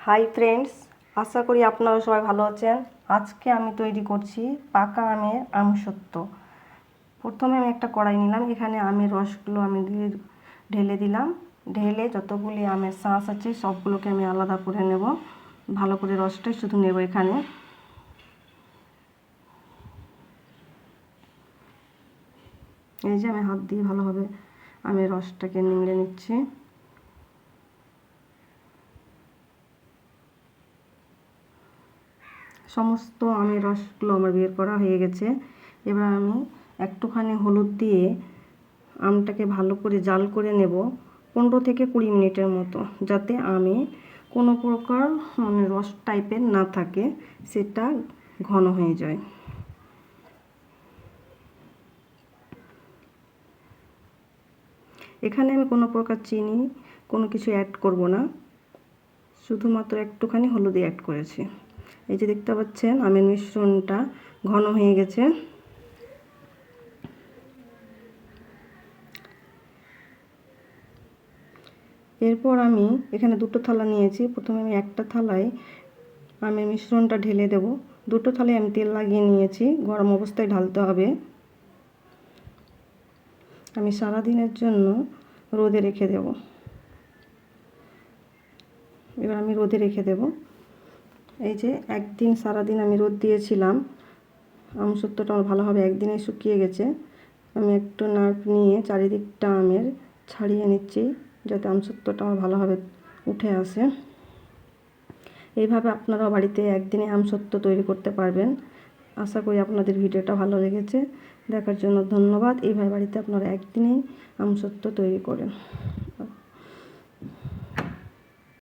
Hi friends, আশা করি আপনারা সবাই ভালো আছেন। আজকে আমি তৈরি করছি পাকা আমের আমসত্ত্ব। প্রথমে আমি একটা কড়াই নিলাম, এখানে আমের রসগুলো আমি ঢেলে দিলাম। ঢেলে যতগুলি আমের শাঁস আছে সবগুলোকে আমি আলাদা করে নেব। ভালো করে রসটাই শুধু নেব এখানে। এই যে আমি হাত দিয়ে ভালোভাবে আমের রসটাকে নিংড়ে নিচ্ছি। সমস্ত আমের রসগুলো আমার বের করা হয়ে গেছে। এবার আমি একটুখানি হলুদ দিয়ে আমটাকে ভালো করে জাল করে নেব 15 থেকে 20 মিনিটের মতো, যাতে আমে কোনো প্রকার রস টাইপের না থাকে, সেটা ঘন হয়ে যায়। এখানে আমি কোনো প্রকার চিনি কোনো কিছু অ্যাড করব না, শুধুমাত্র একটুখানি হলুদ অ্যাড করেছি। এই যে দেখতে পাচ্ছেন আমের মিশ্রণটা ঘন হয়ে গেছে। এরপর আমি এখানে দুটো থালা নিয়েছি। প্রথমে আমি একটা থালায় আমের মিশ্রণটা ঢেলে দেব। দুটো থালায় আমি তেল লাগিয়ে নিয়েছি, গরম অবস্থায় ঢালতে হবে। আমি সারা দিনের জন্য রোদে রেখে দেব। এবার আমি রোদে রেখে দেব। এই যে একদিন সারাদিন আমি রোদ দিয়েছিলাম, আমসত্ত্বটা আমার ভালোভাবে একদিনে শুকিয়ে গেছে। আমি একটু নাড়ু নিয়ে চারিদিকটা আমের ছাড়িয়ে নিচ্ছি, যাতে আমসত্ত্বটা আমার ভালোভাবে উঠে আসে। এইভাবে আপনারাও বাড়িতে একদিনে আমসত্ত্ব তৈরি করতে পারবেন। আশা করি আপনাদের ভিডিওটা ভালো লেগেছে। দেখার জন্য ধন্যবাদ। এইভাবে বাড়িতে আপনারা একদিনেই আমসত্ত্ব তৈরি করেন।